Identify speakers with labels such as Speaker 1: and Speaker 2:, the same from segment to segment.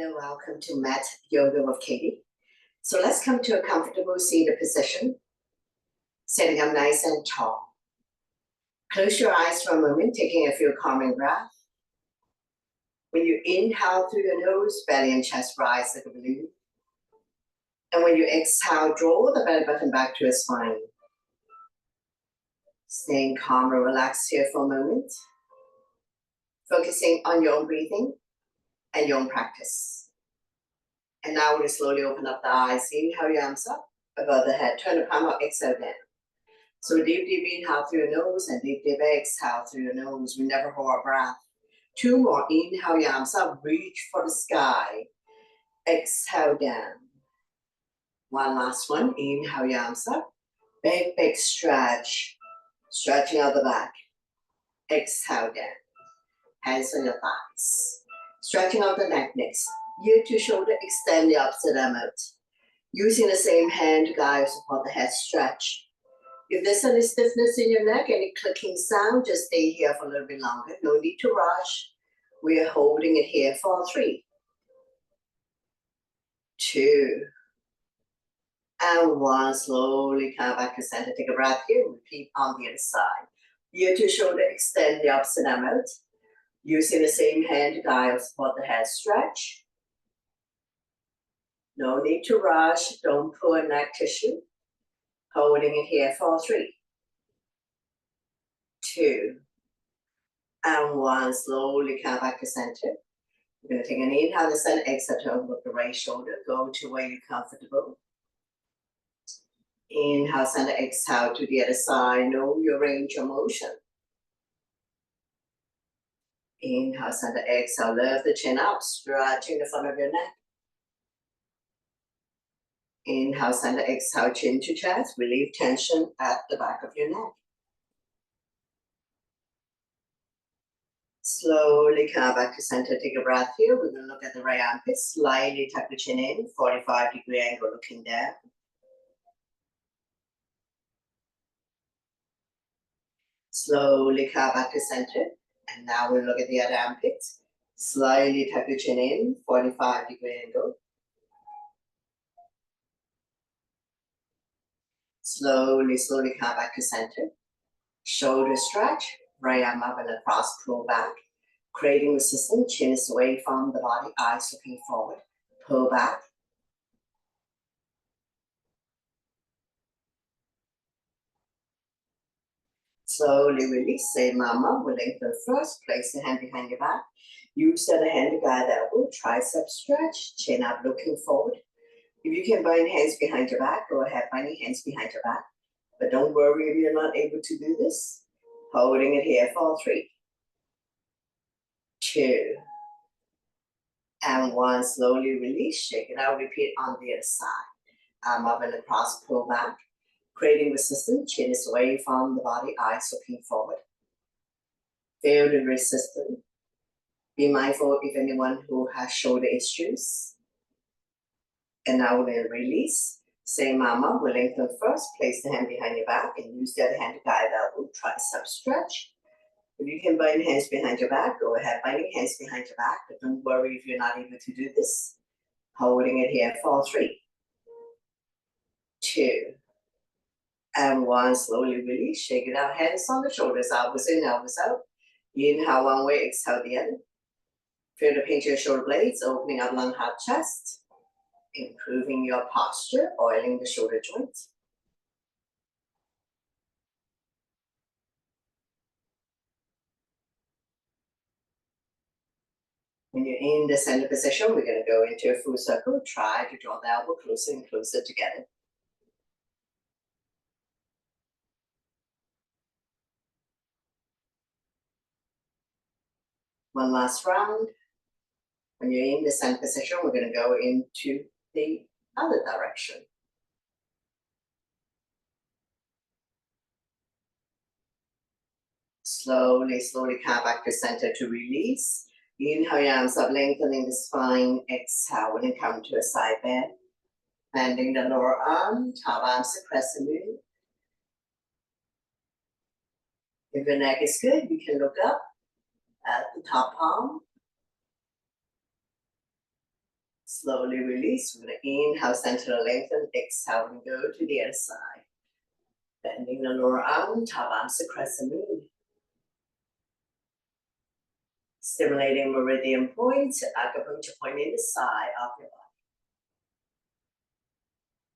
Speaker 1: Hello, welcome to Mat Yoga with Katie. So let's come to a comfortable seated position, sitting up nice and tall. Close your eyes for a moment, taking a few calming breaths. When you inhale through your nose, belly and chest rise like a balloon. And when you exhale, draw the belly button back to your spine. Staying calm and relaxed here for a moment. Focusing on your own breathing and your own practice. And now we'll slowly open up the eyes. Inhale your arms up above the head. Turn the palm out, exhale down. So deep inhale through your nose and deep exhale through your nose. We never hold our breath. Two more. Inhale your arms up. Reach for the sky. Exhale down. One last one. Inhale your arms up. Big stretch. Stretching out the back. Exhale down. Hands on your thighs. Stretching out the neck next. Ear to shoulder. Extend the opposite arm out. Using the same hand to guide or support the head stretch. If there's any stiffness in your neck, any clicking sound, just stay here for a little bit longer. No need to rush. We are holding it here for 3, 2, and 1. Slowly come back to center. Take a breath here. Repeat on the other side. Ear to shoulder, extend the opposite arm out. Using the same hand to guide or support the head stretch. No need to rush. Don't pull neck tissue. Holding it here for 3, 2, and 1. Slowly come back to center. We're going to take an inhale, the center, exhale, turn with the right shoulder. Go to where you're comfortable. Inhale, center, exhale to the other side. Know your range of motion. Inhale, center, exhale. Lift the chin up, stretching the front of your neck. Inhale, center, exhale, chin to chest. Relieve tension at the back of your neck. Slowly come back to center. Take a breath here. We're going to look at the right armpit. Slightly tuck the chin in. 45-degree angle looking down. Slowly come back to center. And now we'll look at the other armpit. Slightly tuck the chin in. 45-degree angle. Slowly come back to center. Shoulder stretch. Right arm up and across. Pull back. Creating resistance. Chin is away from the body. Eyes looking forward. Pull back. Slowly release. Say mama. We'll lengthen first. Place the hand behind your back. Use the other hand to guide the elbow. Tricep stretch. Chin up looking forward. If you can bind hands behind your back, go ahead, binding hands behind your back. But don't worry if you're not able to do this. Holding it here for 3, 2, and 1. Slowly release. Shake it out. Repeat on the other side. Arm up and across. Pull back. Creating resistance. Chin is away from the body. Eyes looking forward. Feel the resistance. Be mindful if anyone who has shoulder issues. And now we'll release. Same mama. We'll lengthen first. Place the hand behind your back and use the other hand to guide the elbow. Tricep stretch. If you can bind hands behind your back, go ahead, binding hands behind your back. But don't worry if you're not able to do this. Holding it here for 3, 2, and 1. Slowly release. Shake it out. Hands on the shoulders. Elbows in, elbows out. Inhale one way, exhale the other. Feel the pinch of your shoulder blades, opening up lung, heart, chest. Improving your posture, oiling the shoulder joints. When you're in the center position, we're going to go into a full circle. Try to draw the elbow closer and closer together. One last round. When you're in the center position, we're going to go into the other direction. Slowly come back to center to release. Inhale your arms up, lengthening the spine. Exhale when you come to a side bend. Bending the lower arm, top arm to crescent moon. If your neck is good, you can look up at the top palm. Slowly release. We're gonna inhale, center to lengthen. Exhale and go to the other side. Bending the lower arm, top arms to crescent moon. Stimulating meridian point, acupuncture point in the side of your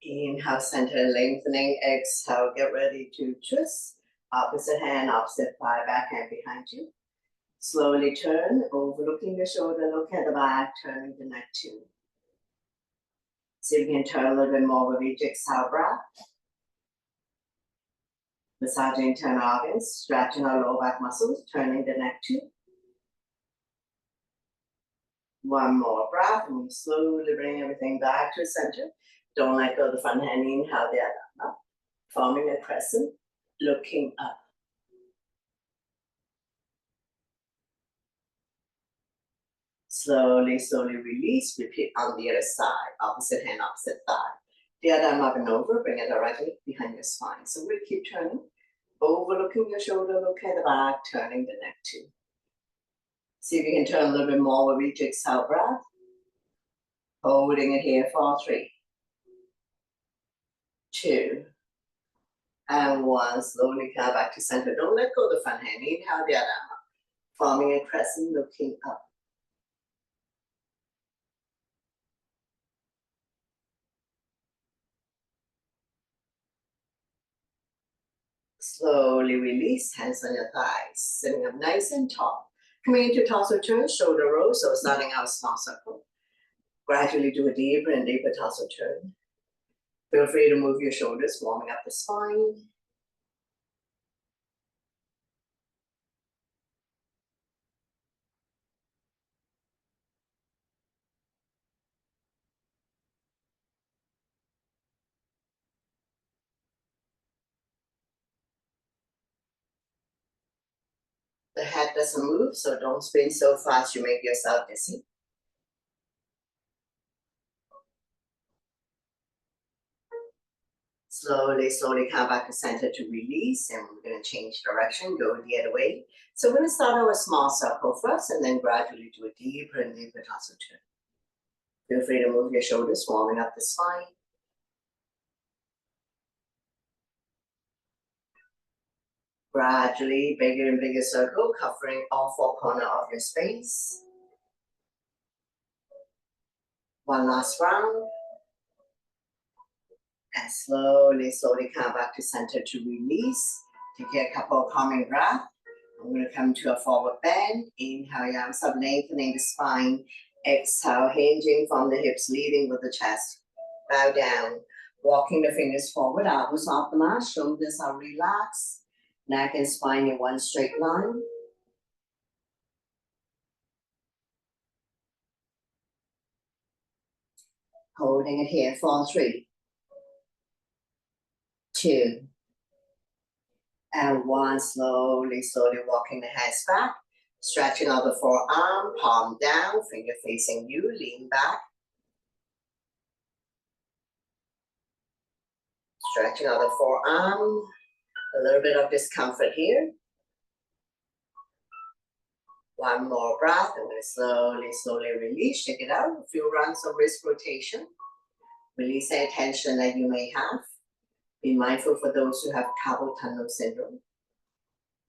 Speaker 1: body. Inhale, center lengthening. Exhale, get ready to twist. Opposite hand, opposite thigh, back hand behind you. Slowly turn, overlooking the shoulder, look at the back, turning the neck too. See if you can turn a little bit more with each exhale breath. Massaging internal organs, stretching our lower back muscles, turning the neck too. One more breath, and we slowly bring everything back to center. Don't let go of the front hand, inhale the other up, forming a crescent, looking up. Slowly, slowly release, repeat on the other side, opposite hand, opposite thigh. The other arm up and over, bring it directly behind your spine. So we'll keep turning, overlooking your shoulder, look at the back, turning the neck too. See if you can turn a little bit more with each exhale breath. Holding it here for 3, 2, and 1. Slowly come back to center. Don't let go of the front hand. Inhale the other arm up, forming a crescent, looking up. Slowly release, hands on your thighs, sitting up nice and tall. Coming into torso turn, shoulder roll, so starting out small circle. Gradually do a deeper and deeper torso turn. Feel free to move your shoulders, warming up the spine. The head doesn't move, so don't spin so fast you make yourself dizzy. Slowly, slowly come back to center to release, and we're going to change direction, go the other way. So we're going to start our small circle first, and then gradually do a deeper and deeper torso turn. Feel free to move your shoulders, warming up the spine. Gradually, bigger and bigger circle, covering all 4 corners of your space. One last round. And slowly, slowly come back to center to release. Take a couple of calming breaths. I'm going to come to a forward bend. Inhale, your arms up, lengthening the spine. Exhale, hinging from the hips, leading with the chest. Bow down. Walking the fingers forward, elbows off the mat, shoulders are relaxed. Neck and spine in one straight line. Holding it here for 3, 2, and 1. Slowly, slowly walking the hands back. Stretching out the forearm, palm down, finger facing you, lean back. Stretching out the forearm. A little bit of discomfort here. One more breath, and we'll slowly, slowly release. Check it out. A few rounds of wrist rotation. Release any tension that you may have. Be mindful for those who have carpal tunnel syndrome.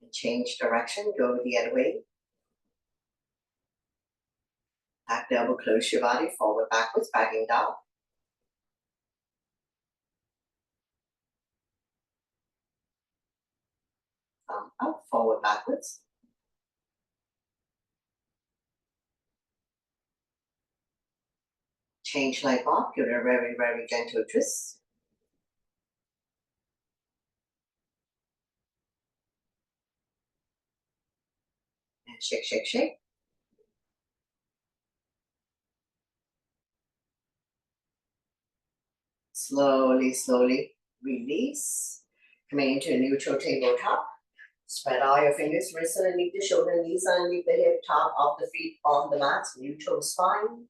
Speaker 1: And change direction, go the other way. Back elbow, close your body, forward, backwards, backing down. Thumb up, forward, backwards. Change leg up, give it a very, very gentle twist. And shake, shake, shake. Slowly, slowly release. Coming into a neutral tabletop. Spread all your fingers, wrists underneath the shoulder, knees underneath the hip, top of the feet on the mat, neutral spine.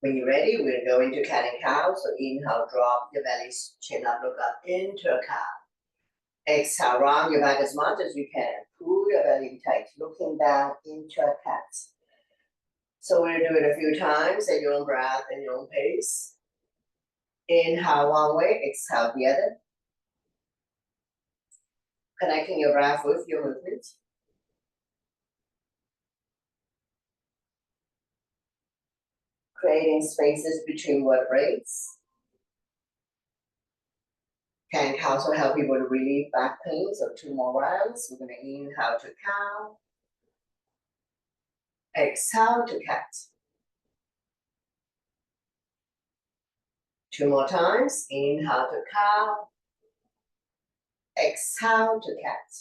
Speaker 1: When you're ready, we're going to cat and cow. So inhale, drop your belly, chin up, look up into a cow. Exhale, round your back as much as you can. Pull your belly tight, looking down into a cat. So we'll do it a few times at your own breath and your own pace. Inhale one way, exhale the other. Connecting your breath with your movement. Creating spaces between vertebrae. Can also help people to relieve back pain. So 2 more rounds. We're going to inhale to cow. Exhale to cat. 2 more times. Inhale to cow. Exhale to cat.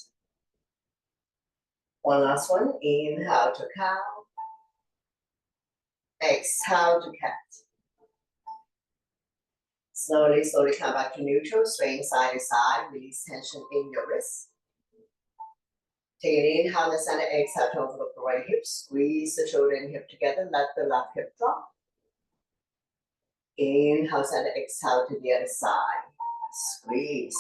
Speaker 1: One last one. Inhale to cow. Exhale to cat. Slowly, slowly come back to neutral. Swaying side to side. Release tension in your wrists. Take an inhale, the center, exhale to overlook the right hip. Squeeze the shoulder and hip together. Let the left hip drop. Inhale, center, exhale to the other side. Squeeze.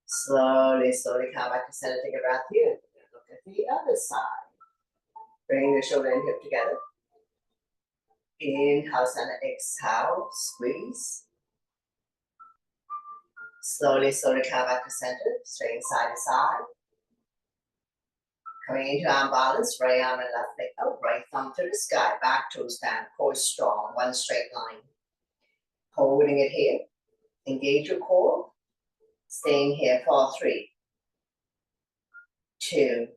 Speaker 1: Slowly, slowly come back to center. Take a breath here. Look at the other side. Bring the shoulder and hip together. Inhale, center, exhale, squeeze. Slowly, slowly come back to center. Straighten side to side. Coming into arm balance, right arm and left leg out, right thumb to the sky, back toes down, core strong, one straight line. Holding it here, engage your core, staying here for 3, 2,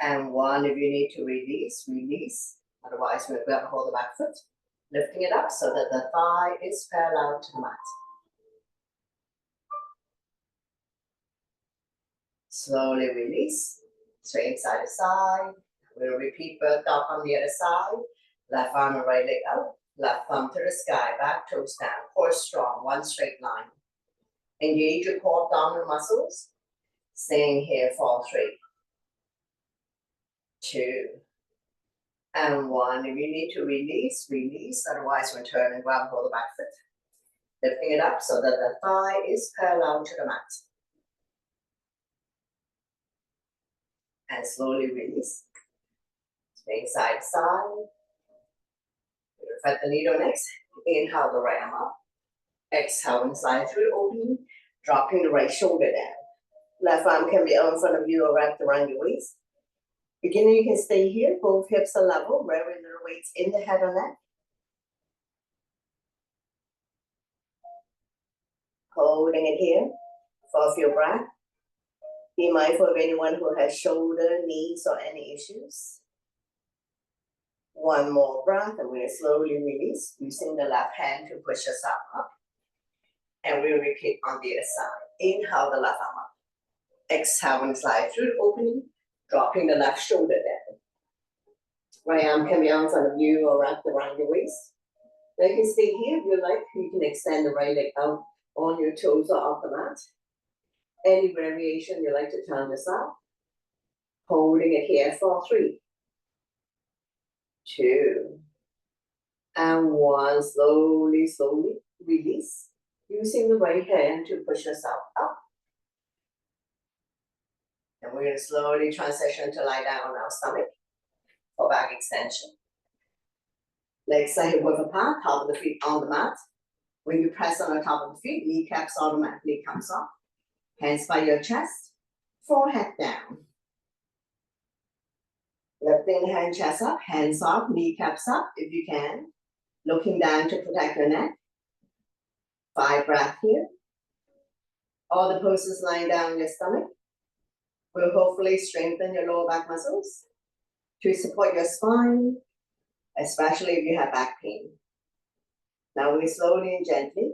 Speaker 1: and 1. If you need to release, release. Otherwise, we'll grab hold of the back foot, lifting it up so that the thigh is parallel to the mat. Slowly release. Straight side to side. We'll repeat both up on the other side. Left arm and right leg out. Left thumb to the sky. Back toes down. Core strong. One straight line. Engage your core abdominal muscles. Staying here for 3, 2, and 1. If you need to release, release. Otherwise, return and grab hold of the back foot. Lifting it up so that the thigh is parallel to the mat. And slowly release. Swing side to side. Reflect the needle next. Inhale the right arm up. Exhale and slide through the opening. Dropping the right shoulder down. Left arm can be out in front of you or wrapped around your waist. Beginning, you can stay here. Both hips are level. Very little weights in the head or neck. Holding it here for a few breaths. Be mindful of anyone who has shoulder, knees, or any issues. 1 more breath, and we'll slowly release, using the left hand to push yourself up. And we'll repeat on the other side. Inhale the left arm up. Exhale and slide through the opening, dropping the left shoulder down. Right arm can be out in front of you or wrapped around your waist. Now you can stay here if you like. You can extend the right leg out on your toes or off the mat. Any variation you like to turn this up. Holding it here for 3, 2, and 1. Slowly, slowly release. Using the right hand to push yourself up. And we're going to slowly transition to lie down on our stomach for back extension. Legs are hip width apart, top of the feet on the mat. When you press on the top of the feet, kneecaps automatically comes up. Hands by your chest, forehead down. Lifting the hand, chest up, hands up, kneecaps up if you can. Looking down to protect your neck. 5 breaths here. All the poses lying down on your stomach will hopefully strengthen your lower back muscles to support your spine, especially if you have back pain. Now we slowly and gently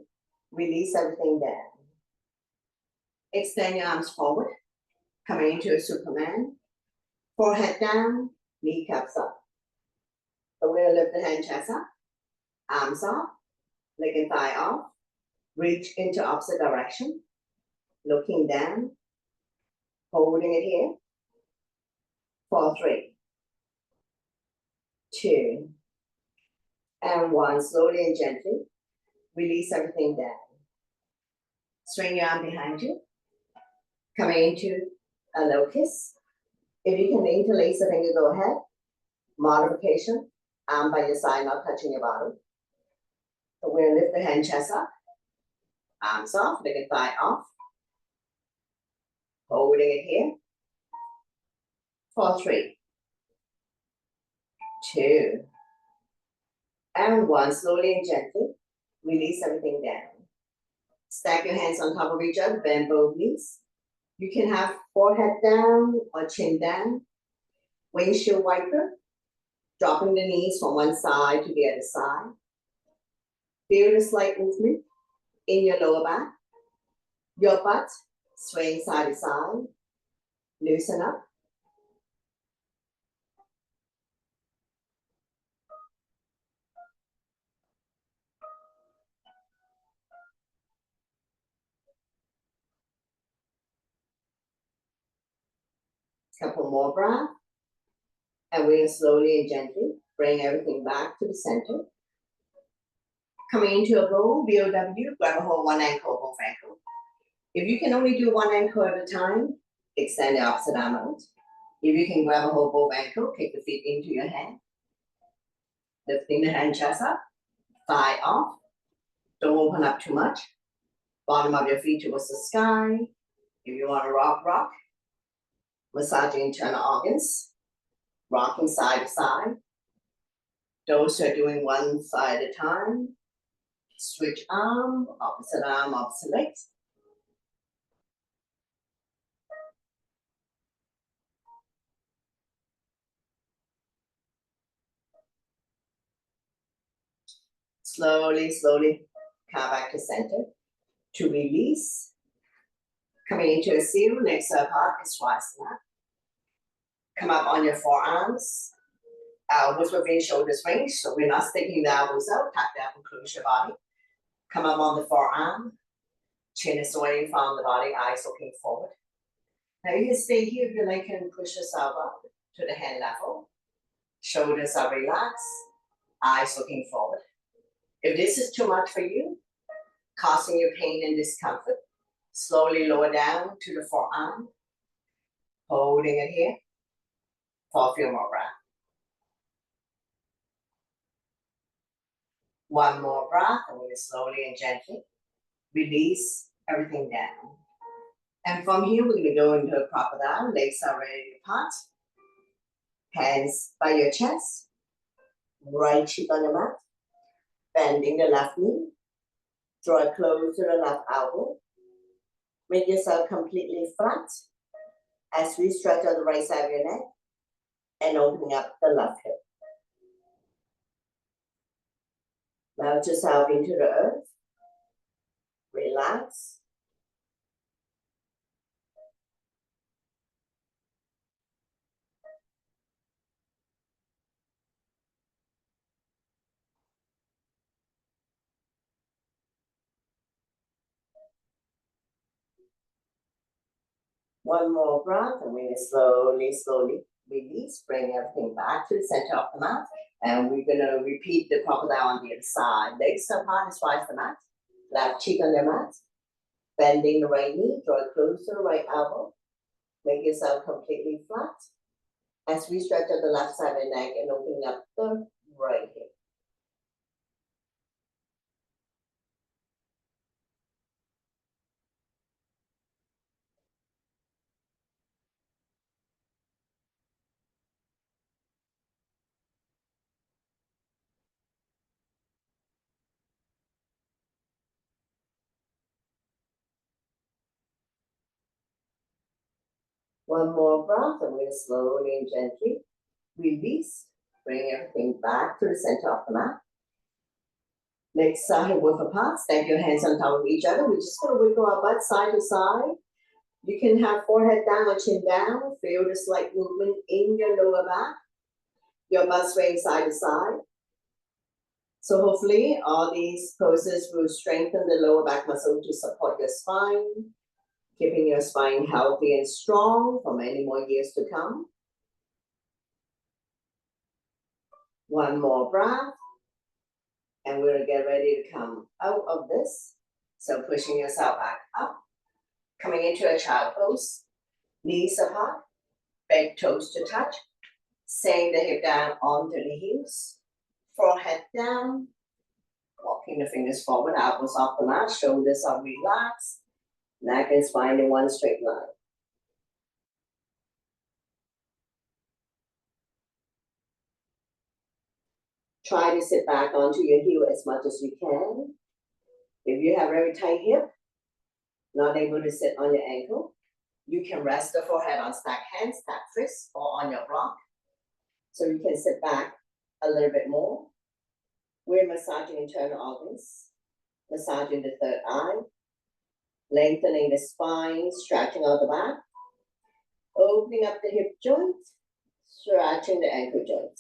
Speaker 1: release everything down. Extend your arms forward, coming into a Superman. Forehead down, kneecaps up. So we'll lift the hand, chest up, arms up, leg and thigh off. Reach into opposite direction, looking down, holding it here for 3, 2, and 1. Slowly and gently release everything down. Swing your arm behind you, coming into a locust. If you can interlace the finger, go ahead. Modification, arm by your side, not touching your body. So we're gonna lift the hand, chest up, arms off, leg and thigh off. Holding it here. For 3, 2, and 1. Slowly and gently release everything down. Stack your hands on top of each other, bend both knees. You can have forehead down or chin down. Windshield wiper, dropping the knees from one side to the other side. Feel the slight movement in your lower back. Your butt swaying side to side. Loosen up. Couple more breaths. And we're going to slowly and gently bring everything back to the center. Coming into a bow, BOW, grab a hold one ankle, both ankle. If you can only do one ankle at a time, extend the opposite arm out. If you can grab a hold both ankle, kick the feet into your hand. Lifting the hand chest up, thigh off. Don't open up too much. Bottom of your feet towards the sky. If you want to rock. Massaging internal organs. Rocking side to side. Those who are doing one side at a time. Switch arm, opposite legs. Slowly, come back to center. To release. Coming into a seal, legs are apart, Svanasana. Come up on your forearms. Elbows within shoulders range, so we're not sticking the elbows out. Tap the elbow, close your body. Come up on the forearm. Chin is away from the body, eyes looking forward. Now you can stay here if you like and push yourself up to the hand level. Shoulders are relaxed, eyes looking forward. If this is too much for you, causing you pain and discomfort, slowly lower down to the forearm, holding it here for a few more breaths. One more breath, and we're slowly and gently release everything down. And from here, we're going to go into a crocodile. Legs are ready to part. Hands by your chest. Right cheek on your mat. Bending the left knee. Draw it close to the left elbow. Make yourself completely flat as we stretch out the right side of your neck and opening up the left hip. Melt yourself into the earth. Relax. One more breath, and we're going to slowly release, bring everything back to the center of the mat. And we're going to repeat the crocodile on the other side. Legs apart as wide as the mat. Left cheek on the mat. Bending the right knee, draw it close to the right elbow. Make yourself completely flat. As we stretch out the left side of the neck and opening up the right hip. One more breath, and we're slowly and gently release. Bring everything back to the center of the mat. Legs are hip width apart. Stack your hands on top of each other. We're just going to wiggle our butt side to side. You can have forehead down or chin down. Feel the slight movement in your lower back. Your butt swaying side to side. So hopefully all these poses will strengthen the lower back muscle to support your spine, keeping your spine healthy and strong for many more years to come. One more breath. And we're gonna get ready to come out of this. So pushing yourself back up. Coming into a child pose. Knees apart. big toes to touch. Sink the hip down onto the heels. Forehead down. Walking the fingers forward, elbows off the mat, shoulders are relaxed. Neck and spine in one straight line. Try to sit back onto your heel as much as you can. If you have very tight hip, not able to sit on your ankle, you can rest the forehead on stacked hands, stacked fists, or on your block. So you can sit back a little bit more. We're massaging internal organs, massaging the third eye, lengthening the spine, stretching out the back, opening up the hip joint, stretching the ankle joint.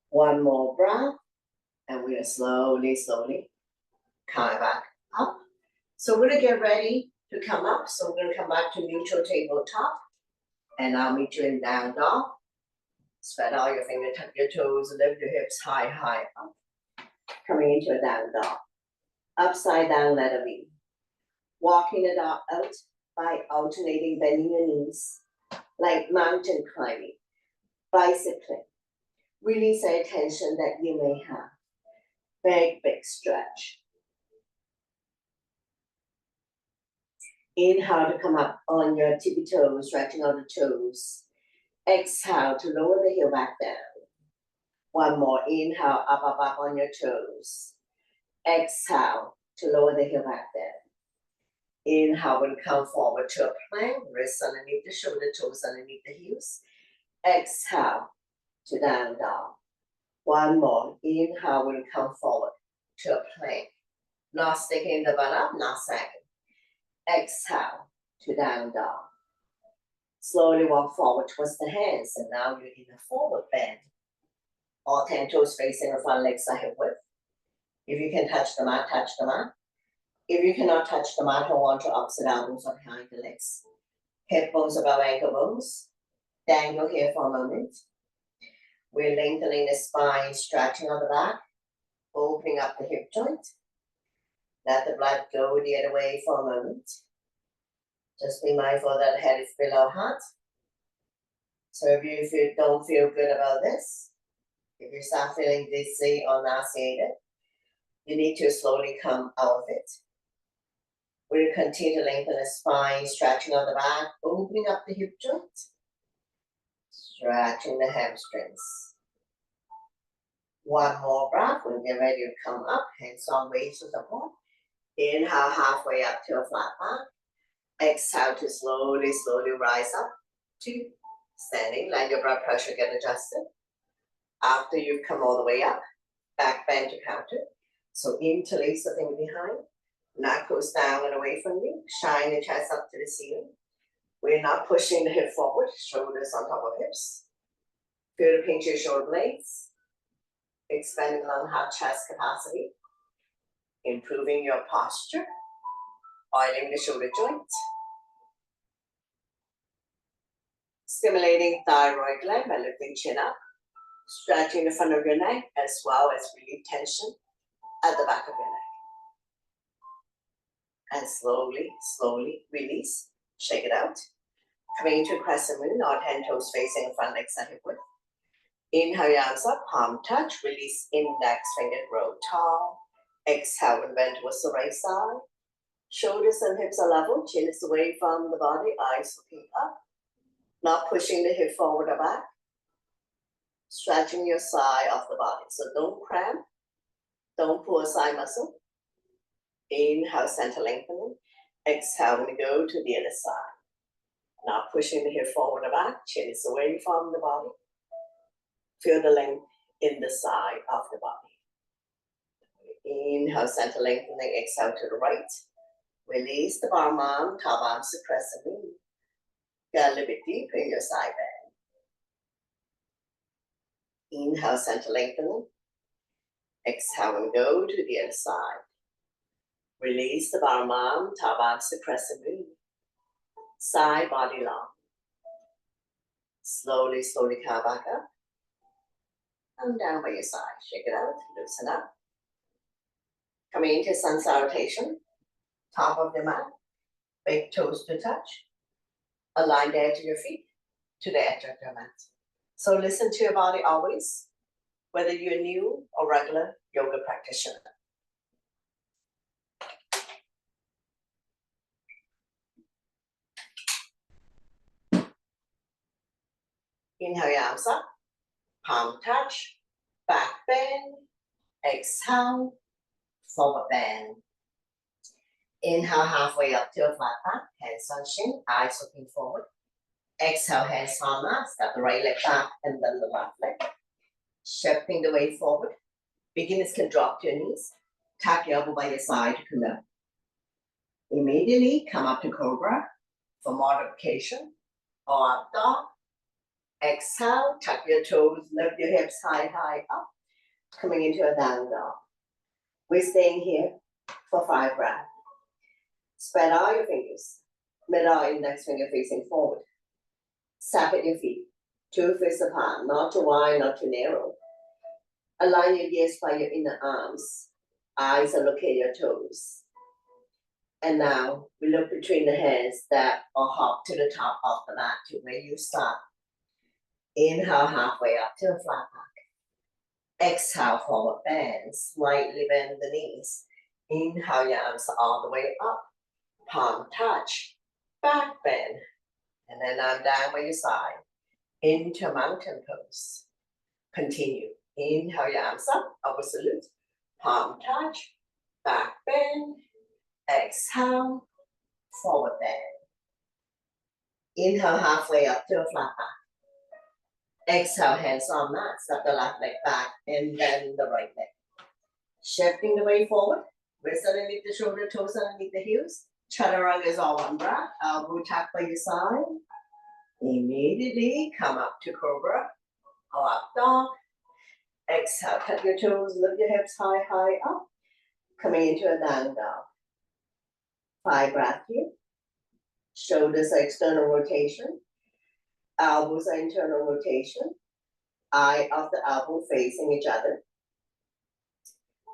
Speaker 1: One more breath, and we're slowly come back up. So we're gonna get ready to come up. So we're gonna come back to neutral tabletop, and I'll meet you in down dog. Spread out your finger, tuck your toes, lift your hips high up. Coming into a down dog. Upside down letter V. Walking the dog out by alternating bending your knees, like mountain climbing, bicycling. Release any tension that you may have. Big stretch. Inhale to come up on your tippy toes, stretching out the toes. Exhale to lower the heel back down. One more, inhale, up on your toes. Exhale to lower the heel back down. Inhale, we'll come forward to a plank, wrists underneath the shoulder, toes underneath the heels. Exhale to down dog. One more, inhale, we'll come forward to a plank. Not sticking the butt up, not sagging. Exhale to down dog. Slowly walk forward towards the hands, and now you're in a forward bend. All 10 toes facing the front legs are hip width. If you can touch the mat, touch the mat. If you cannot touch the mat, hold on to opposite elbows or behind the legs. Hip bones above ankle bones. Dangle here for a moment. We're lengthening the spine, stretching on the back, opening up the hip joint. Let the blood go the other way for a moment. Just be mindful that the head is below heart. So if you don't feel good about this, if you start feeling dizzy or nauseated, you need to slowly come out of it. We'll continue to lengthen the spine, stretching on the back, opening up the hip joint, stretching the hamstrings. One more breath, we'll get ready to come up, hands on waist to support. Inhale halfway up to a flat back. Exhale to slowly rise up to standing. Let your blood pressure get adjusted. After you've come all the way up, back bend to counter. So interlace the finger behind. Neck goes down and away from you. Shine the chest up to the ceiling. We're not pushing the hip forward, shoulders on top of hips. Feel the pinch your shoulder blades. Expanding lung, heart, chest capacity. Improving your posture. Oiling the shoulder joint. Stimulating thyroid gland by lifting chin up. Stretching the front of your neck as well as relieve tension at the back of your neck. And slowly release. Shake it out. Coming into crescent moon, all 10 toes facing front legs are hip width. Inhale your arms up, palm touch, release index finger, grow tall. Exhale and bend towards the right side. Shoulders and hips are level, chin is away from the body, eyes looking up. Not pushing the hip forward or back. Stretching your side of the body. So don't cramp, don't pull a side muscle. Inhale, center lengthening. Exhale, we go to the other side. Not pushing the hip forward or back, chin is away from the body. Feel the length in the side of the body. Inhale, center lengthening, exhale to the right. Release the bottom arm, top arm to crescent moon. Get a little bit deeper in your side bend. Inhale, center lengthening. Exhale and go to the other side. Release the bottom arm, top arm to crescent moon. Side body long. Slowly come back up. And down by your side. Shake it out, loosen up. Coming into sun salutation. Top of the mat. Big toes to touch. Align the edge of your feet to the edge of your mat. So listen to your body always, whether you're new or regular yoga practitioner. Inhale your arms up, palm touch, back bend, exhale, forward bend. Inhale halfway up to a flat back, hands on shin, eyes looking forward. Exhale, hands on mat, step the right leg back and then the left leg. Shifting the weight forward. Beginners can drop to your knees, tap your elbow by your side to come down. Immediately come up to cobra for modification or up dog. Exhale, tuck your toes, lift your hips high, high up. Coming into a down dog. We're staying here for 5 breaths. Spread out your fingers, middle index finger facing forward. Separate your feet, 2 fists apart, not too wide, not too narrow. Align your gaze by your inner arms. Eyes are looking at your toes. And now we look between the hands, step or hop to the top of the mat to where you start. Inhale halfway up to a flat back. Exhale, forward bend, slightly bend the knees. Inhale your arms all the way up, palm touch, back bend. And then I'm down by your side, into mountain pose. Continue. Inhale your arms up, upward salute, palm touch, back bend. Exhale, forward bend. Inhale halfway up to a flat back. Exhale, hands on mat, step the left leg back and then the right leg. Shifting the weight forward, wrist underneath the shoulder, toes underneath the heels. Chaturanga is all one breath, elbow tap by your side. Immediately come up to cobra or up dog. Exhale, cut your toes, lift your hips high, high up. Coming into a down dog. 5 breaths here. Shoulders are external rotation. Elbows are internal rotation. Eye of the elbow facing each other.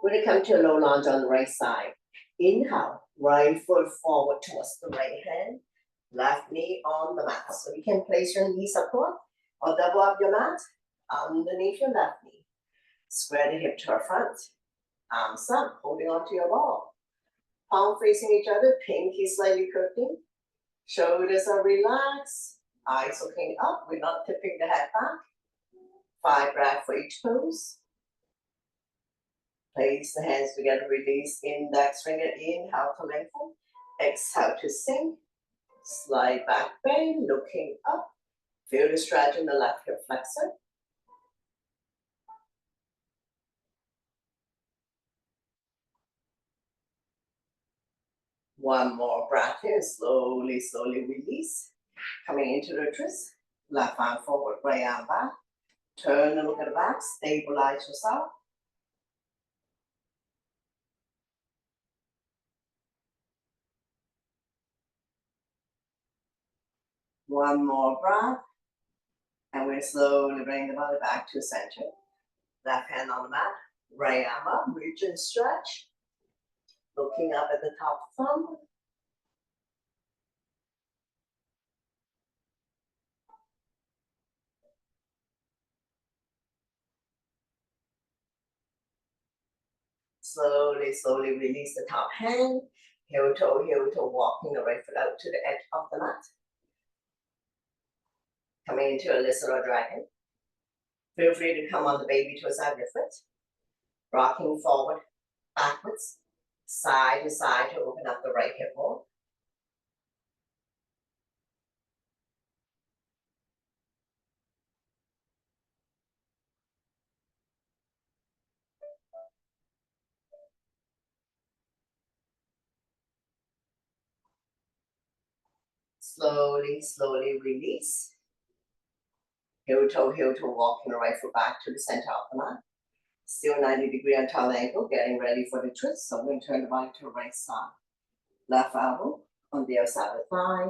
Speaker 1: We're going to come to a low lunge on the right side. Inhale, right foot forward towards the right hand. Left knee on the mat. So you can place your knees upward or double up your mat underneath your left knee. Square the hip to our front. Arms up, holding onto your ball. Palm facing each other, pinky slightly curving. Shoulders are relaxed. Eyes looking up. We're not tipping the head back. 5 breaths for each pose. Place the hands together, release index finger, inhale to lengthen. Exhale to sink. Slide back bend, looking up. Feel the stretch in the left hip flexor. One more breath here, slowly, slowly release. Coming into the twist, left arm forward, right arm back. Turn and look at the back, stabilize yourself. One more breath. And we slowly bring the body back to center. Left hand on the mat, right arm up, reach and stretch. Looking up at the top thumb. Slowly, slowly release the top hand. Heel toe, walking the right foot out to the edge of the mat. Coming into a lizard or dragon. Feel free to come on the baby to a side of your foot. Rocking forward, backwards, side to side to open up the right hip bone. Slowly, slowly release. Heel toe, walking the right foot back to the center of the mat. Still 90-degree on tall ankle, getting ready for the twist. So we're going to turn the body to the right side. Left elbow on the other side of the thigh.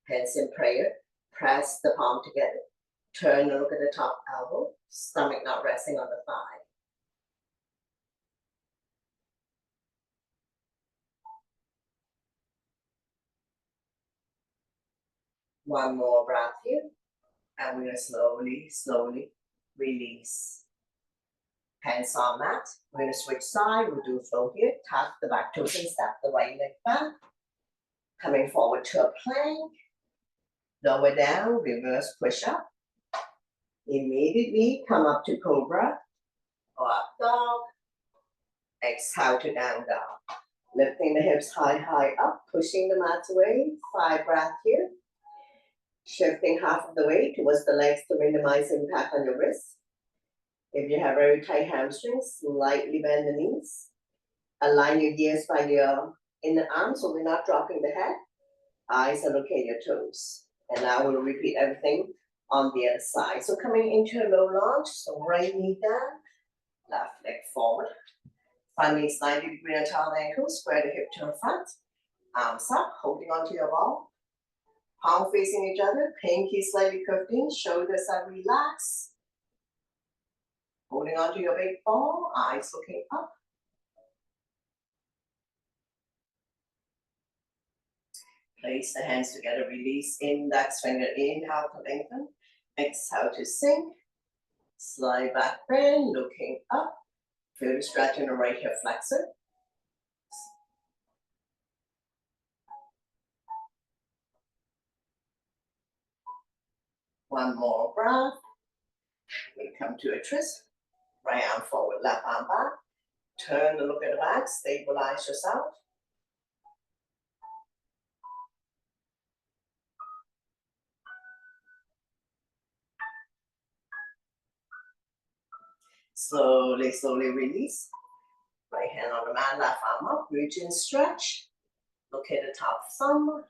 Speaker 1: Hands in prayer. Press the palm together. Turn and look at the top elbow. Stomach not resting on the thigh. One more breath here. And we're gonna slowly release. Hands on mat. We're gonna switch side. We'll do flow here. Tuck the back toes and step the right leg back. Coming forward to a plank. Lower down, reverse push up. Immediately come up to cobra or up dog. Exhale to down dog. Lifting the hips high up, pushing the mat away. 5 breaths here. Shifting half of the weight towards the legs to minimize impact on your wrists. If you have very tight hamstrings, slightly bend the knees. Align your gears by your inner arm so we're not dropping the head. Eyes are looking at your toes. And now we'll repeat everything on the other side. So coming into a low lunge, so right knee down, left leg forward. Front knees 90 degree on top of the ankle, square the hip to the front. Arms up, holding onto your ball. Palm facing each other, pinky slightly curved in, shoulders are relaxed. Holding onto your big ball, eyes looking up. Place the hands together, release index finger, inhale to lengthen. Exhale to sink. Slide back bend, looking up. Feel the stretch in the right hip flexor. One more breath. We come to a twist. Right arm forward, left arm back. Turn and look at the back, stabilize yourself. Slowly release. Right hand on the mat, left arm up, reach and stretch. Look at the top thumb.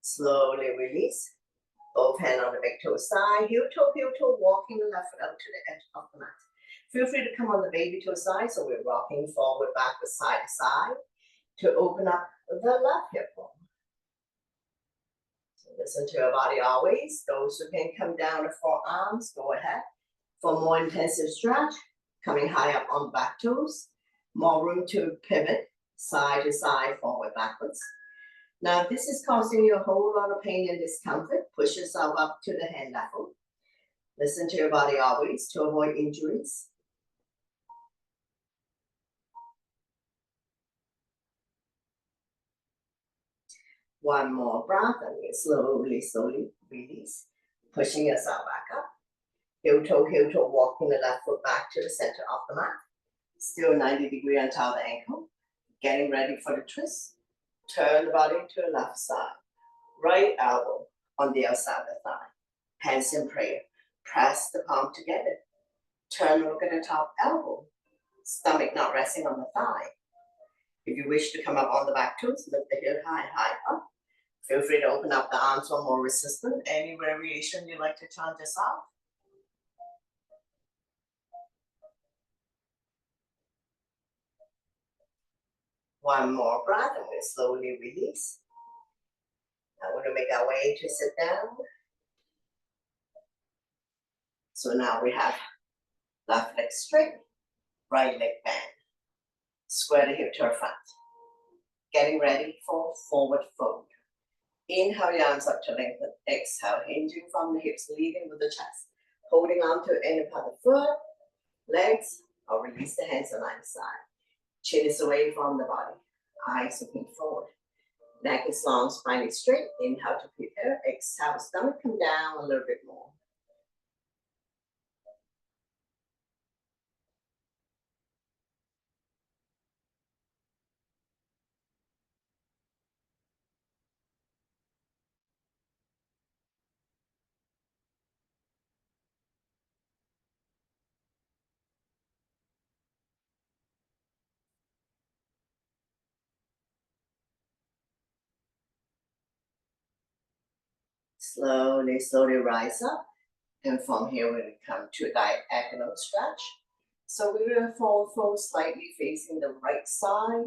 Speaker 1: Slowly release. Both hands on the big toe side, heel toe, walking the left foot out to the edge of the mat. Feel free to come on the baby toe side, so we're rocking forward, backward, side to side, to open up the left hip bone. So listen to your body always. Those who can come down to forearms, go ahead. For more intensive stretch, coming high up on back toes, more room to pivot, side to side, forward, backwards. Now, if this is causing you a whole lot of pain and discomfort, push yourself up to the hand level. Listen to your body always to avoid injuries. One more breath, and you slowly release, pushing yourself back up. Heel toe, walking the left foot back to the center of the mat. Still 90 degree on top of the ankle. Getting ready for the twist. Turn the body to the left side. Right elbow on the outside of the thigh. Hands in prayer. Press the palm together. Turn and look at the top elbow. Stomach not resting on the thigh. If you wish to come up on the back toes, lift the heel high up. Feel free to open up the arms for more resistance. Any variation you like to chant this out. One more breath, and we'll slowly release. Now we're going to make our way to sit down. So now we have left leg straight, right leg bend. Square the hip to our front. Getting ready for forward fold. Inhale your arms up to lengthen. Exhale, hinging from the hips, leading with the chest. Holding on to any part of the foot, legs, or release the hands on either side. Chin is away from the body. Eyes looking forward. Neck is long, spine is straight. Inhale to prepare. Exhale, stomach come down a little bit more. Slowly rise up. And from here, we're going to come to a diagonal stretch. So we're going to fold slightly facing the right side.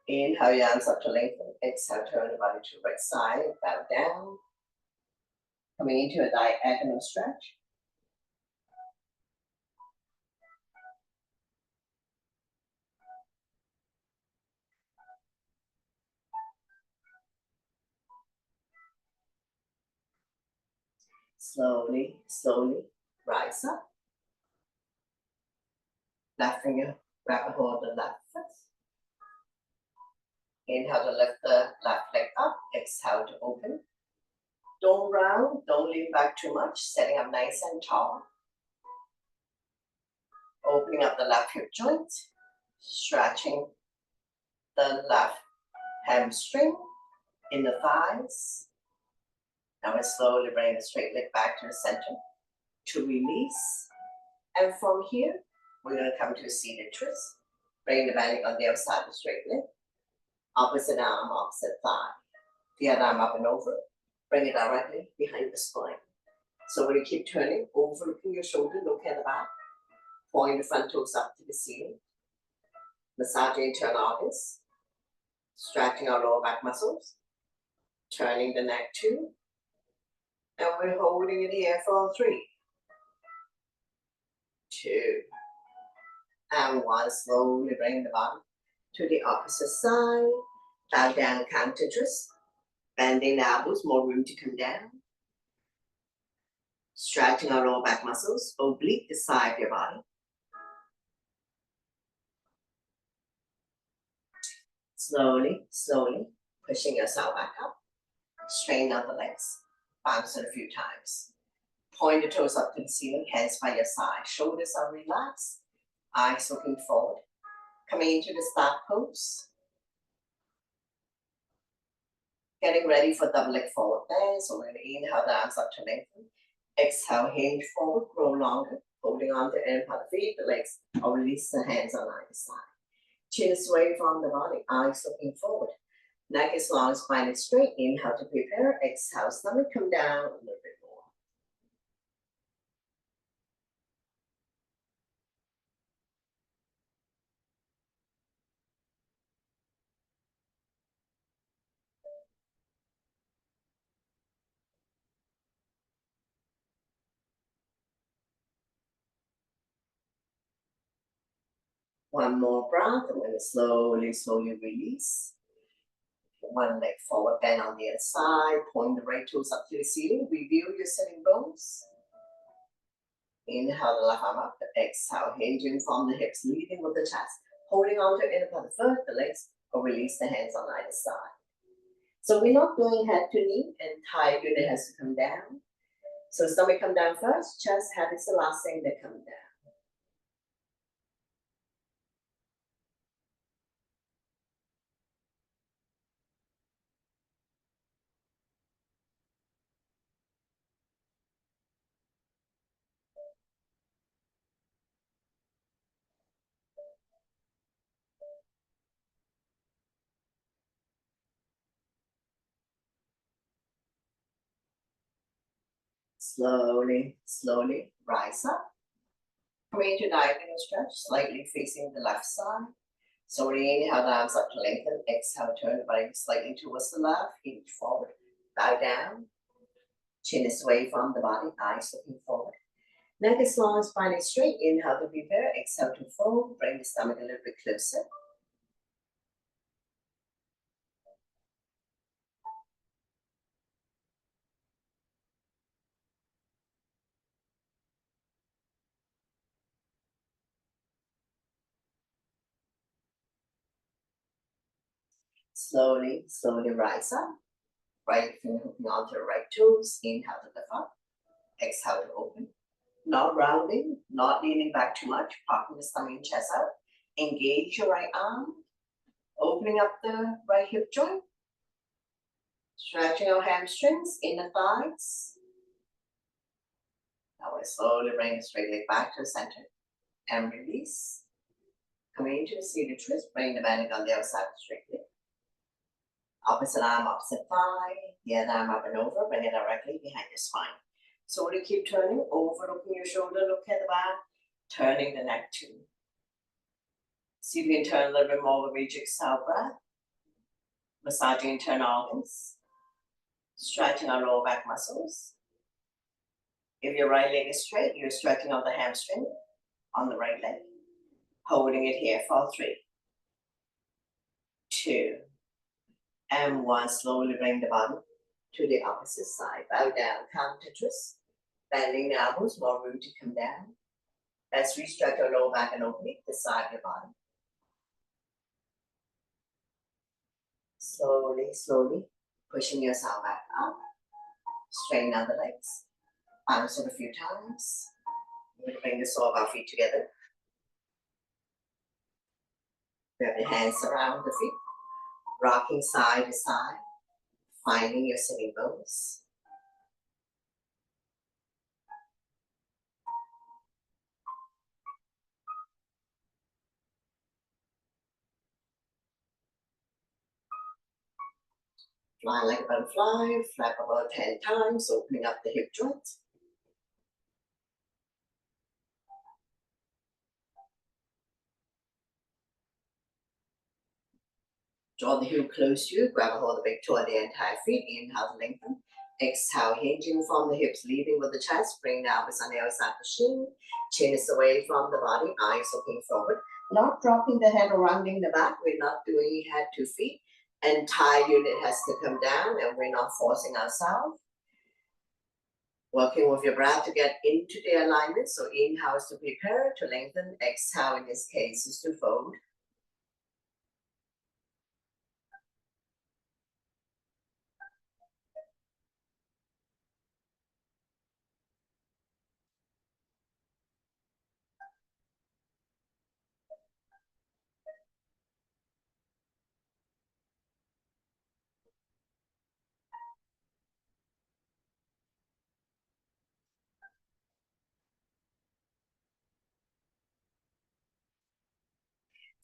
Speaker 1: Inhale your arms up to lengthen. Exhale, turn the body to the right side. Bow down. Coming into a diagonal stretch. Slowly, slowly rise up. Left finger, grab a hold of the left foot. Inhale to lift the left leg up. Exhale to open. Don't round, don't lean back too much. Setting up nice and tall. Opening up the left hip joint. Stretching the left hamstring in the thighs. Now we slowly bring the straight leg back to the center to release. And from here, we're going to come to a seated twist. Bring the belly on the other side of the straight leg. Opposite arm, opposite thigh. The other arm up and over. Bring it directly behind the spine. So when you keep turning, overlooking your shoulder, look at the back. Point the front toes up to the ceiling. Massaging internal organs. Stretching our lower back muscles. Turning the neck too. And we're holding it here for 3, 2, and 1. Slowly bring the body to the opposite side. Bow down, counter twist. Bending the elbows, more room to come down. Stretching our lower back muscles. Oblique the side of your body. Slowly, slowly pushing yourself back up. Straighten out the legs. Bounce it a few times. Point the toes up to the ceiling, hands by your side. Shoulders are relaxed. Eyes looking forward. Coming into the start pose. Getting ready for double leg forward bend. So we're going to inhale the arms up to lengthen. Exhale, hinge forward, grow longer. Holding on to the end of the feet, the legs, or release the hands on either side. Chin is away from the body, eyes looking forward. Neck is long, spine is straight. Inhale to prepare. Exhale, stomach come down a little bit more. One more breath, and then slowly, slowly release. One leg forward, bend on the other side. Point the right toes up to the ceiling. Review your sitting bones. Inhale the left arm up. Exhale, hinging from the hips, leading with the chest. Holding on to inner part of the foot, the legs, or release the hands on either side. So we're not going head to knee, and thigh unit has to come down. So stomach come down first, chest, head is the last thing that come down. Slowly, slowly rise up. Coming into diagonal stretch, slightly facing the left side. So we inhale the arms up to lengthen. Exhale, turn the body slightly towards the left. Hinge forward. Bow down. Chin is away from the body. Eyes looking forward. Neck is long, spine is straight. Inhale to prepare. Exhale to fold. Bring the stomach a little bit closer. Slowly, slowly rise up. Right finger hooking onto the right toes. Inhale to lift up. Exhale to open. Not rounding, not leaning back too much. Popping the stomach and chest out. Engage your right arm. Opening up the right hip joint. Stretching our hamstrings, inner thighs. Now we slowly bring the straight leg back to the center. And release. Coming into a seated twist. Bring the belly on the other side of the straight leg. Opposite arm, opposite thigh. The other arm up and over. Bring it directly behind your spine. So when you keep turning, overlooking your shoulder, look at the back. Turning the neck too. See if you can turn a little bit more with each exhale breath. Massaging internal organs. Stretching our lower back muscles. If your right leg is straight, you're stretching out the hamstring on the right leg. Holding it here for 3, 2, and 1. Slowly bring the body to the opposite side. Bow down, counter twist. Bending the elbows, more room to come down. Let's restretch our lower back and oblique, the side of your body. Slowly, slowly, pushing yourself back up. Straighten out the legs. Bounce it a few times. We're going to bring the sole of our feet together. Grab your hands around the feet. Rocking side to side. Finding your sitting bones. Fly like a butterfly, flap about 10 times, opening up the hip joints. Draw the heel close to you, grab a hold of the big toe of the entire feet, inhale to lengthen. Exhale, hinging from the hips, leading with the chest, bring the elbows on the outside of the shin. Chin is away from the body, eyes looking forward. Not dropping the head or rounding the back, we're not doing head to feet. Entire unit has to come down and we're not forcing ourselves. Working with your breath to get into the alignment. So inhale is to prepare to lengthen. Exhale in this case is to fold.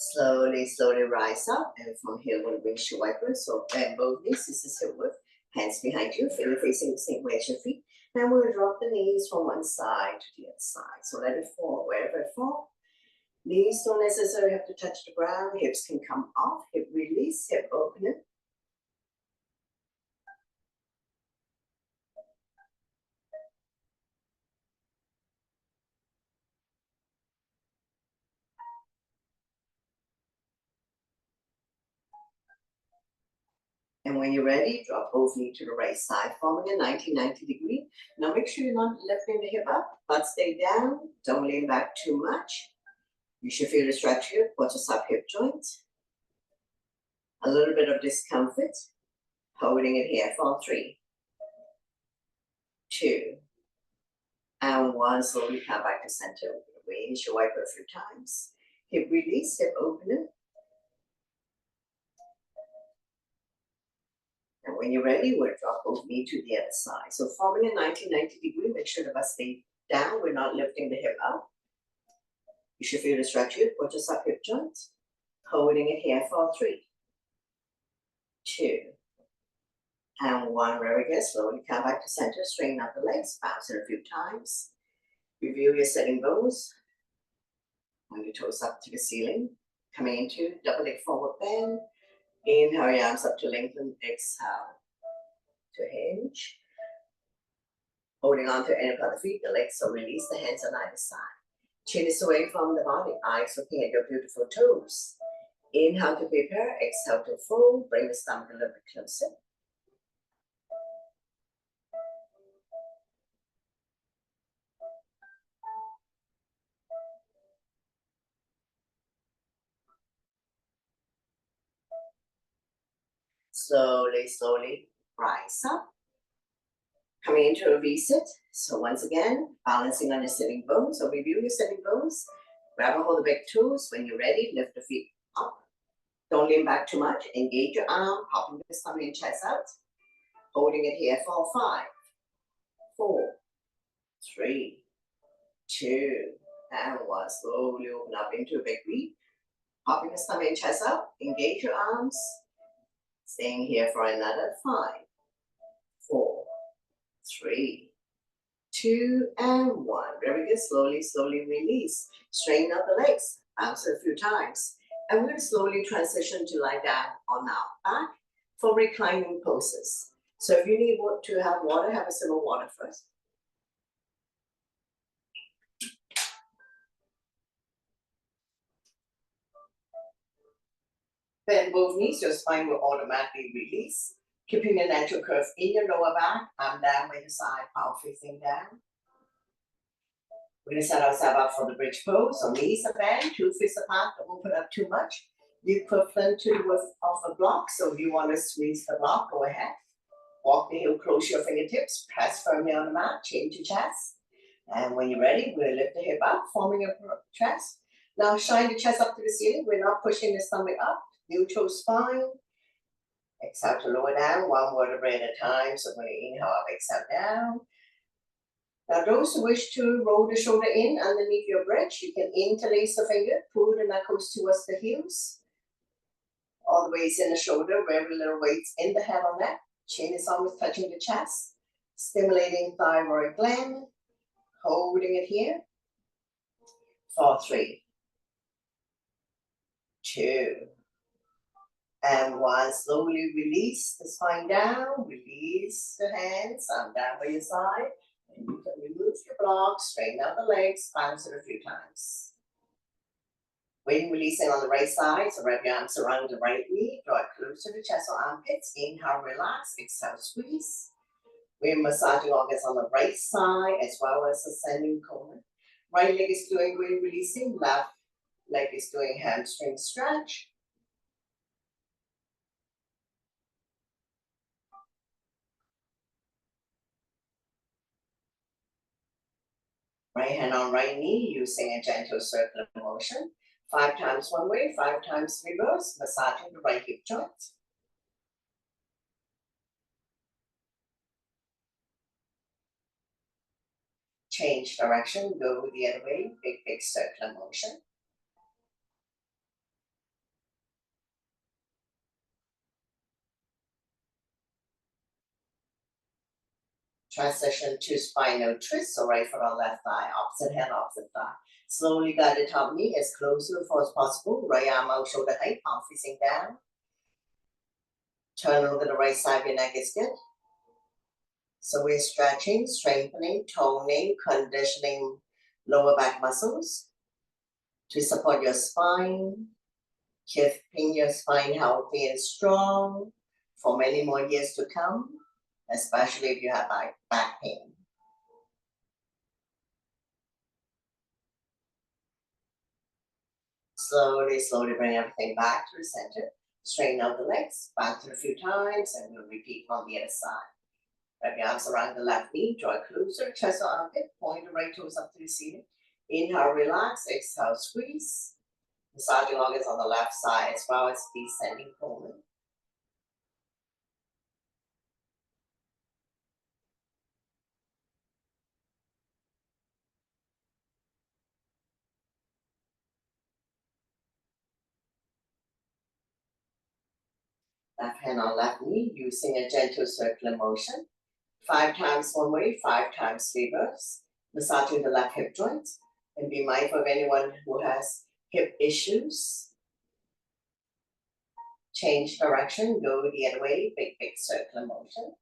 Speaker 1: Slowly, slowly rise up, and from here we'll windshield wiper. So bend both knees, this is hip width, hands behind you, feet facing the same way as your feet. And we'll drop the knees from one side to the other side. So let it fall wherever it falls. Knees don't necessarily have to touch the ground. Hips can come off. Hip release, hip opening. And when you're ready, drop both knees to the right side, forming a 90 degree. Now make sure you're not lifting the hip up, but stay down. Don't lean back too much. You should feel the stretch here, quadricep hip joint. A little bit of discomfort. Holding it here for 3, 2, and 1. Slowly come back to center. Raise your wiper a few times. Hip release, hip opener. And when you're ready, we'll drop both knees to the other side. So forming a 90 degree, make sure the butt stays down. We're not lifting the hip up. You should feel the stretch here, quadricep hip joint. Holding it here for 3, 2, and 1. Very good. Slowly come back to center. Straighten out the legs. Bounce it a few times. Review your sitting bones. Bring your toes up to the ceiling. Coming into double leg forward bend. Inhale your arms up to lengthen. Exhale to hinge. Holding on to any of the feet, the legs, so release the hands on either side. Chin is away from the body. Eyes looking at your beautiful toes. Inhale to prepare. Exhale to fold. Bring the stomach a little bit closer. Slowly, slowly rise up. Coming into a V-sit. So once again, balancing on your sitting bones. So review your sitting bones. Grab a hold of the big toes. When you're ready, lift the feet up. Don't lean back too much. Engage your arm, popping the stomach and chest out. Holding it here for 5, 4, 3, 2, and 1. Slowly open up into a big V. Popping the stomach and chest out. Engage your arms. Staying here for another 5, 4, 3, 2, and 1. Very good. Slowly, slowly release. Straighten out the legs. Bounce it a few times. And we're going to slowly transition to lie down on our back for reclining poses. So if you need to have water, have a sip of water first. Bend both knees, your spine will automatically release. Keeping a natural curve in your lower back, arm down by your side, palm facing down. We're gonna set ourselves up for the bridge pose. So knees are bent, 2 fists apart, don't open up too much. The equivalent to the width of a block. So if you want to squeeze the block, go ahead. Walk the heel, close your fingertips, press firmly on the mat, change your chest. And when you're ready, we'll lift the hip up, forming a chest. Now shine the chest up to the ceiling. We're not pushing the stomach up. Neutral spine. Exhale to lower down, one vertebrae at a time. So when you inhale up, exhale down. Now those who wish to roll the shoulder in underneath your bridge, you can interlace the finger, pull the knuckles towards the heels. All the weights in the shoulder, very little weights in the head or neck. Chin is almost touching the chest, stimulating thyroid gland, holding it here. For 3, 2, and 1. Slowly release the spine down, release the hands, arm down by your side. And you can remove your block, straighten out the legs, bounce it a few times. When releasing on the right side, so wrap your arms around the right knee, draw it close to the chest or armpits. Inhale, relax, exhale, squeeze. We're massaging organs on the right side as well as ascending colon. Right leg is doing green releasing, left leg is doing hamstring stretch. Right hand on right knee, using a gentle circular motion. 5 times one way, 5 times reverse, massaging the right hip joint. Change direction, go the other way, big circular motion. Transition to spinal twist, so right foot on left thigh, opposite hand, opposite thigh. Slowly guide the top knee as close to the floor as possible. Right arm out, shoulder height, palm facing down. Turn over the right side of your neck is good. So we're stretching, strengthening, toning, conditioning lower back muscles to support your spine, keeping your spine healthy and strong for many more years to come, especially if you have back pain. Slowly bring everything back to the center. Straighten out the legs, bounce it a few times, and we'll repeat on the other side. Wrap your arms around the left knee, draw it closer, chest or armpit, point the right toes up to the ceiling. Inhale, relax, exhale, squeeze. Massaging organs on the left side as well as descending colon. Left hand on left knee, using a gentle circular motion. 5 times one way, 5 times reverse. Massaging the left hip joint. And be mindful of anyone who has hip issues. Change direction, go the other way, big circular motion.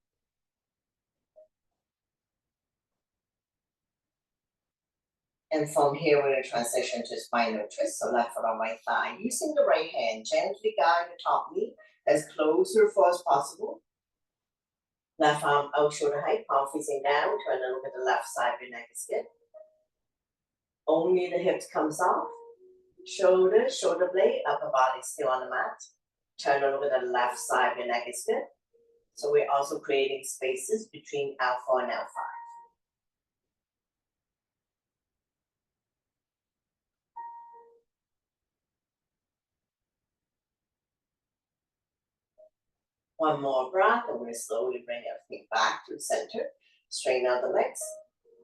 Speaker 1: And from here, we're going to transition to spinal twist, so left foot on right thigh. Using the right hand, gently guide the top knee as close to the floor as possible. Left arm out shoulder height, palm facing down. Turn and look at the left side of your neck is good. Only the hips comes off. Shoulder blade, upper body still on the mat. Turn and look at the left side of your neck is good. So we're also creating spaces between L4 and L5. One more breath, and we're slowly bring everything back to the center. Straighten out the legs,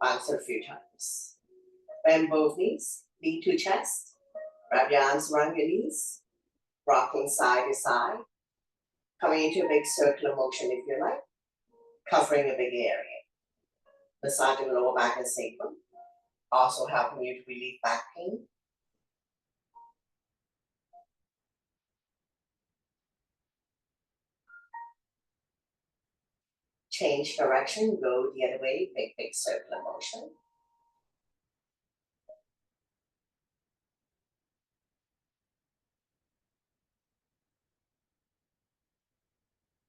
Speaker 1: bounce it a few times. Bend both knees, knee to chest. Wrap your arms around your knees, rocking side to side. Coming into a big circular motion if you like, covering a big area. Massaging the lower back and sacrum, also helping you to relieve back pain. Change direction, go the other way, big circular motion.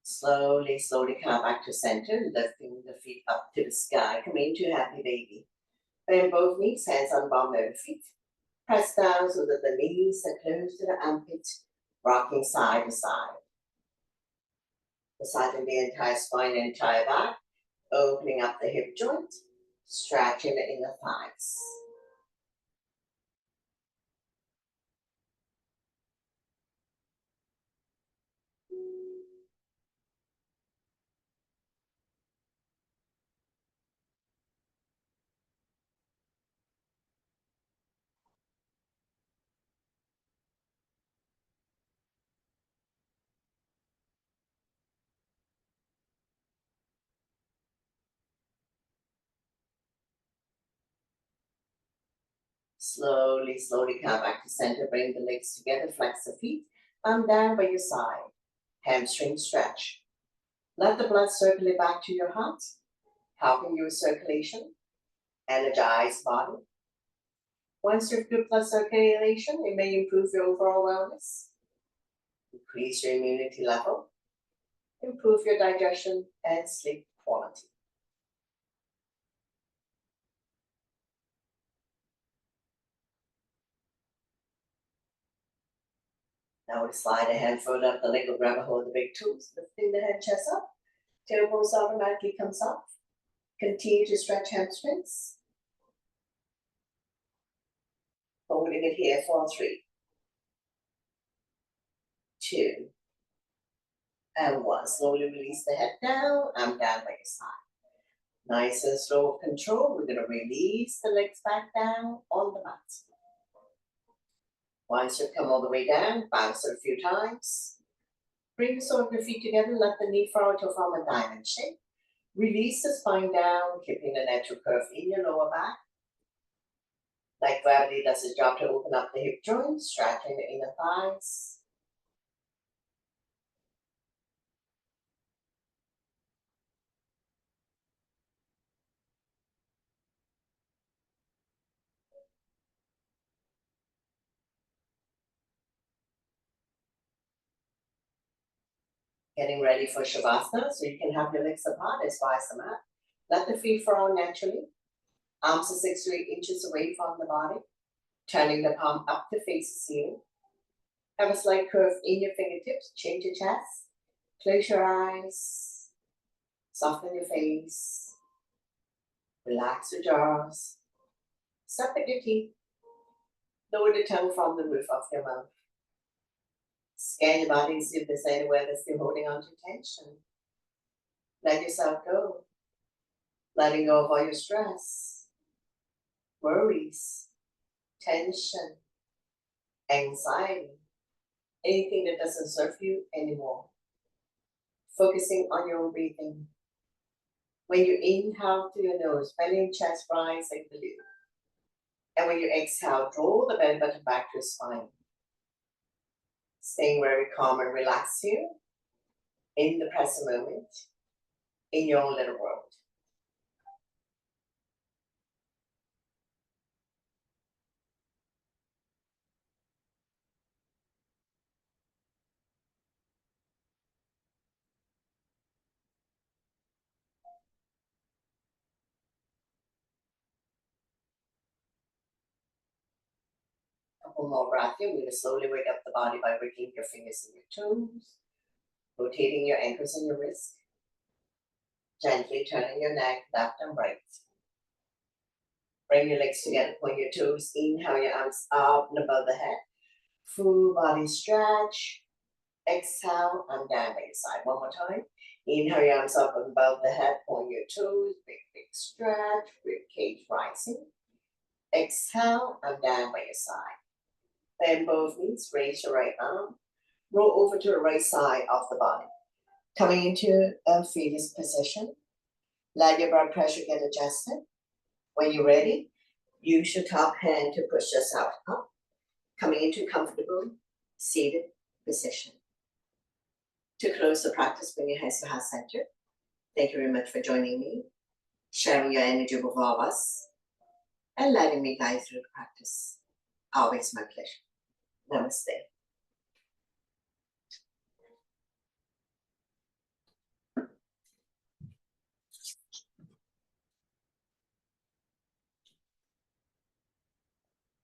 Speaker 1: Slowly come back to center, lifting the feet up to the sky. Come into happy baby. Bend both knees, hands on bottom of the feet. Press down so that the knees are close to the armpit, rocking side to side. Massaging the entire spine and entire back, opening up the hip joint, stretching the inner thighs. Slowly, slowly come back to center, bring the legs together, flex the feet, arm down by your side, hamstring stretch. Let the blood circulate back to your heart, helping you with circulation, energize body. Once you have good blood circulation, it may improve your overall wellness, increase your immunity level, improve your digestion and sleep quality. Now we slide a hand further up the leg or grab a hold of the big toes, lifting the head, chest up. Tailbones automatically comes up. Continue to stretch hamstrings. Holding it here for 3, 2, and 1. Slowly release the head down. I'm down by your side. Nice and slow control. We're going to release the legs back down on the mat. Once you've come all the way down, bounce it a few times. Bring the sole of your feet together. Let the knee fall to form a diamond shape. Release the spine down, keeping the natural curve in your lower back. Like gravity does its job to open up the hip joints, stretching the inner thighs. Getting ready for Shavasana, so you can have your legs apart as far as the mat. Let the feet fall naturally. Arms are 6 to 8 inches away from the body. Turning the palm up to face the ceiling. Have a slight curve in your fingertips. Change your chest. Close your eyes. Soften your face. Relax your jaws. Separate your teeth. Lower the tongue from the roof of your mouth. Scan your body and see if there's anywhere that's still holding on to tension. Let yourself go. Letting go of all your stress, worries, tension, anxiety, anything that doesn't serve you anymore. Focusing on your breathing. When you inhale through your nose, belly and chest rise like balloon. And when you exhale, draw the belly button back to your spine. Staying very calm and relaxed here, in the present moment, in your own little world. Couple more breaths here. We're going to slowly wake up the body by wiggling your fingers and your toes, rotating your ankles and your wrists, gently turning your neck left and right. Bring your legs together, point your toes, inhale your arms up and above the head. Full body stretch. Exhale, and down by your side. One more time. Inhale your arms up and above the head, point your toes, big stretch, rib cage rising. Exhale, and down by your side. Bend both knees, raise your right arm, roll over to the right side of the body. Coming into a fetus position. Let your blood pressure get adjusted. When you're ready, use your top hand to push yourself up. Coming into comfortable seated position. To close the practice, bring your hands to heart center. Thank you very much for joining me, sharing your energy with all of us, and letting me guide through the practice. Always my pleasure. Namaste.